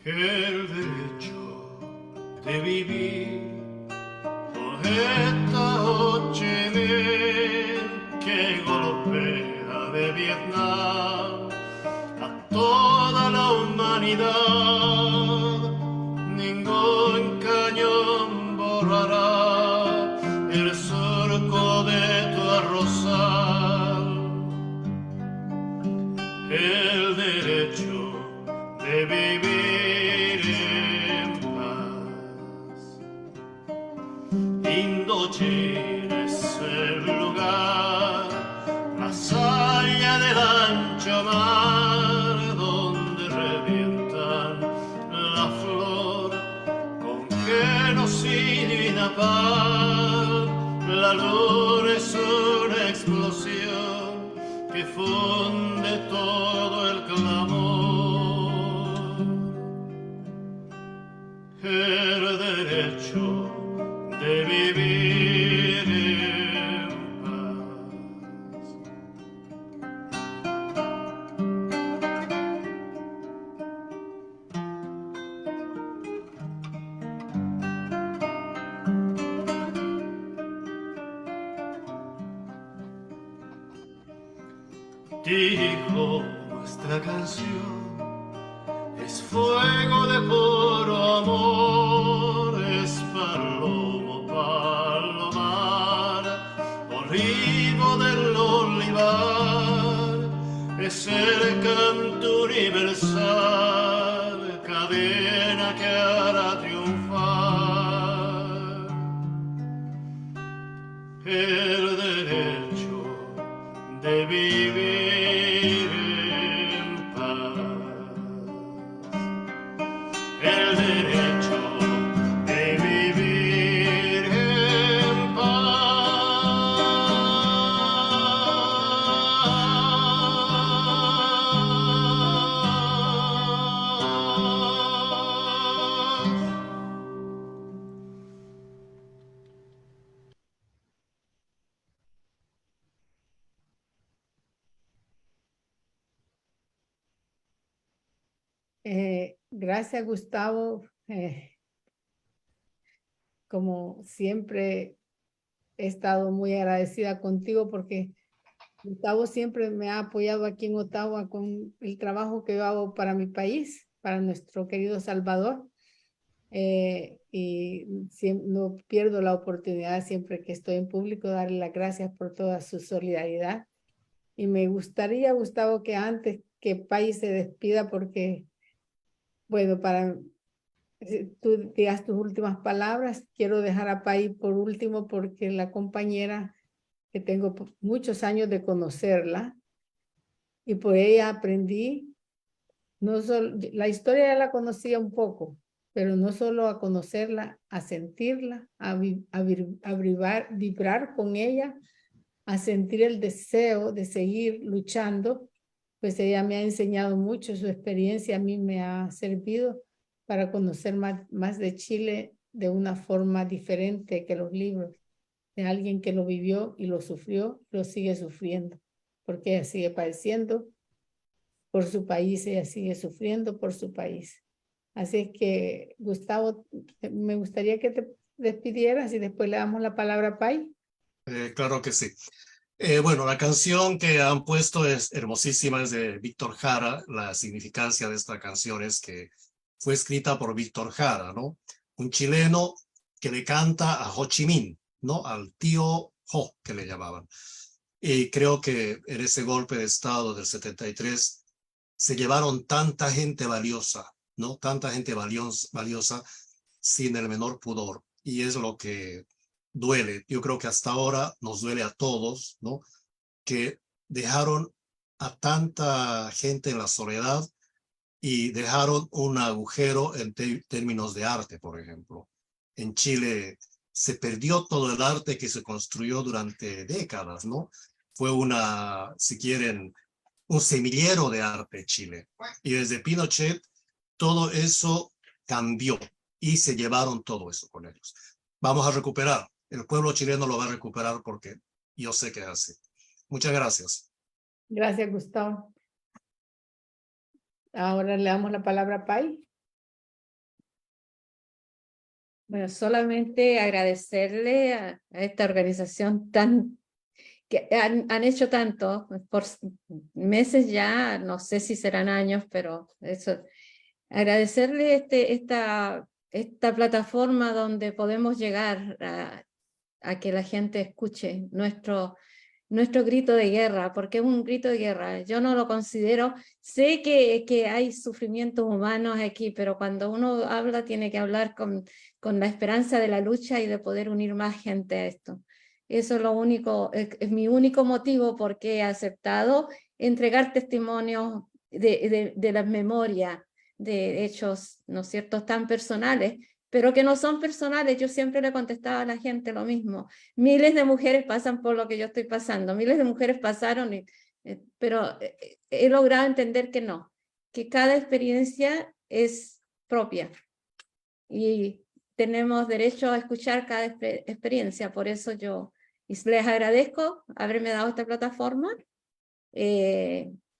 El derecho de vivir por esta noche que golpea de Vietnam a toda la humanidad. Ningún cañón borrará el surco de tu arrozal. El derecho de vivir en paz. Indochina es el lugar del ancho mar donde revientan la flor con que nos ilumina paz. La luna es una explosión que funde todo el clamor. El derecho de vivir en paz. Dijo nuestra canción, es fuego de puro amor, es palomo, palomar, olivo del olivar, es el canto universal, cadena que hará triunfar el derecho de vivir en paz. El derecho de vivir en paz. Gracias, Gustavo. Como siempre, he estado muy agradecida contigo porque Gustavo siempre me ha apoyado aquí en Ottawa con el trabajo que yo hago para mi país, para nuestro querido Salvador. Y no pierdo la oportunidad siempre que estoy en público darle las gracias por toda su solidaridad. Y me gustaría, Gustavo, que antes que Pai se despida, porque, bueno, para tú digas tus últimas palabras, quiero dejar a Pai por último porque la compañera que tengo muchos años de conocerla y por ella aprendí, no solo, la historia ya la conocía un poco, pero no solo a conocerla, a sentirla, a vibrar con ella, a sentir el deseo de seguir luchando, pues ella me ha enseñado mucho, su experiencia a mí me ha servido para conocer más de Chile de una forma diferente que los libros, de alguien que lo vivió y lo sufrió, lo sigue sufriendo, porque ella sigue padeciendo por su país, ella sigue sufriendo por su país. Así es que, Gustavo, me gustaría que te despidieras y después le damos la palabra a Pai. Claro que sí. Bueno, la canción que han puesto es hermosísima, es de Víctor Jara. La significancia de esta canción es que fue escrita por Víctor Jara, ¿no? Un chileno que le canta a Ho Chi Minh, ¿no? Al tío Ho, que le llamaban. Y creo que en ese golpe de Estado del 73 se llevaron tanta gente valiosa, ¿no? Tanta gente valiosa sin el menor pudor. Y es lo que duele. Yo creo que hasta ahora nos duele a todos, ¿no? Que dejaron a tanta gente en la soledad y dejaron un agujero en términos de arte, por ejemplo. En Chile se perdió todo el arte que se construyó durante décadas, ¿no? Fue si quieren, un semillero de arte Chile. Y desde Pinochet todo eso cambió y se llevaron todo eso con ellos. Vamos a recuperar. El pueblo chileno lo va a recuperar porque yo sé que es así. Muchas gracias. Gracias, Gustavo. Ahora le damos la palabra a Pai. Bueno, solamente agradecerle a esta organización que han hecho tanto por meses ya, no sé si serán años, pero eso, agradecerle esta plataforma donde podemos llegar a que la gente escuche nuestro grito de guerra, porque es un grito de guerra. Yo no lo considero, sé que hay sufrimientos humanos aquí, pero cuando uno habla tiene que hablar con la esperanza de la lucha y de poder unir más gente a esto. Eso es lo único, es mi único motivo por qué he aceptado entregar testimonios de la memoria, de hechos, ¿no es cierto?, tan personales, pero que no son personales. Yo siempre le contestaba a la gente lo mismo. Miles de mujeres pasan por lo que yo estoy pasando, miles de mujeres pasaron, pero he logrado entender que no, que cada experiencia es propia y tenemos derecho a escuchar cada experiencia. Por eso yo les agradezco haberme dado esta plataforma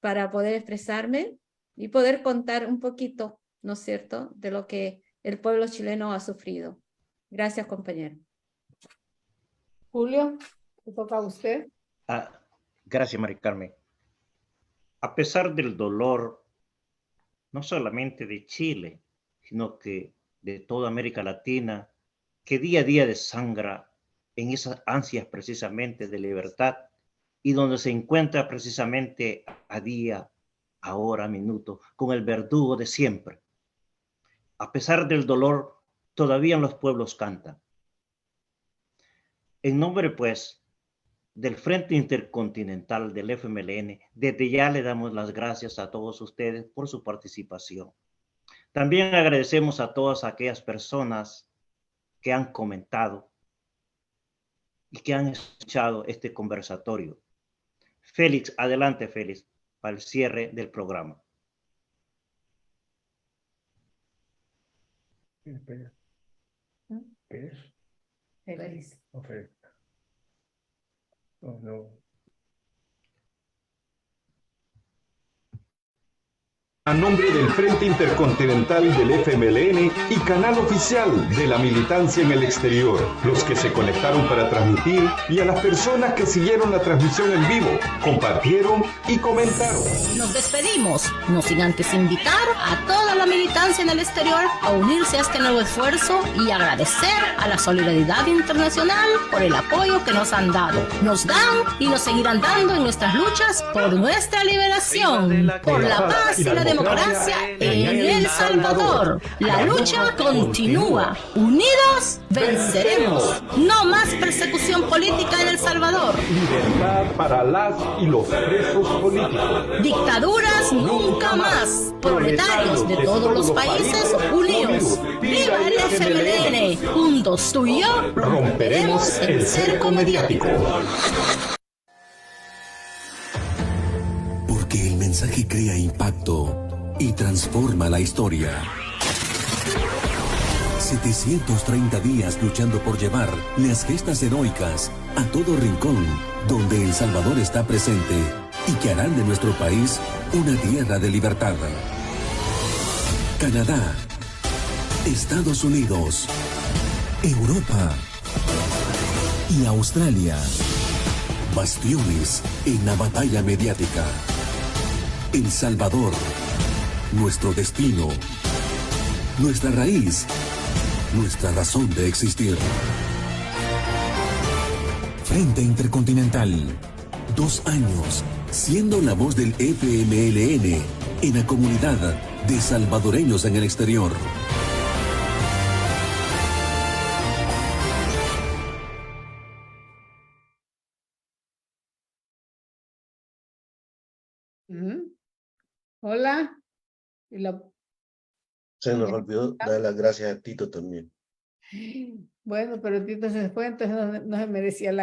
para poder expresarme y poder contar un poquito, ¿no es cierto?, de lo que el pueblo chileno ha sufrido. Gracias, compañero. Julio, ¿le toca a usted? Gracias, Mari Carmen. A pesar del dolor, no solamente de Chile, sino que de toda América Latina, que día a día desangra en esas ansias precisamente de libertad y donde se encuentra precisamente a día, a hora, a minuto, con el verdugo de siempre. A pesar del dolor, todavía los pueblos cantan. En nombre, pues, del Frente Intercontinental del FMLN, desde ya le damos las gracias a todos ustedes por su participación. También agradecemos a todas aquellas personas que han comentado y que han escuchado este conversatorio. Félix, adelante, Félix, para el cierre del programa. ¿Pérez? Feliz. ¿O Félix? No. A nombre del Frente Intercontinental del FMLN y canal oficial de la militancia en el exterior, los que se conectaron para transmitir y a las personas que siguieron la transmisión en vivo, compartieron y comentaron. Nos despedimos, no sin antes invitar a toda la militancia en el exterior a unirse a este nuevo esfuerzo y agradecer a la solidaridad internacional por el apoyo que nos han dado. Nos dan y nos seguirán dando en nuestras luchas por nuestra liberación, por la paz y la democracia en El Salvador. La lucha continúa. Unidos venceremos. No más persecución política en El Salvador. Libertad para las y los presos políticos. Dictaduras nunca más. Proletarios de todos los países unidos. ¡Viva el FMLN! Juntos tú y yo romperemos el cerco mediático. Porque el mensaje crea impacto y transforma la historia. 730 días luchando por llevar las gestas heroicas a todo rincón donde El Salvador está presente y que harán de nuestro país una tierra de libertad. Canadá, Estados Unidos, Europa y Australia. Bastiones en la batalla mediática. El Salvador, nuestro destino, nuestra raíz, nuestra razón de existir. Frente Intercontinental, 2 años siendo la voz del FMLN en la comunidad de salvadoreños en el exterior. Hola. Se nos olvidó dar las gracias a Tito también. Bueno, pero Tito se fue, entonces no se merecía la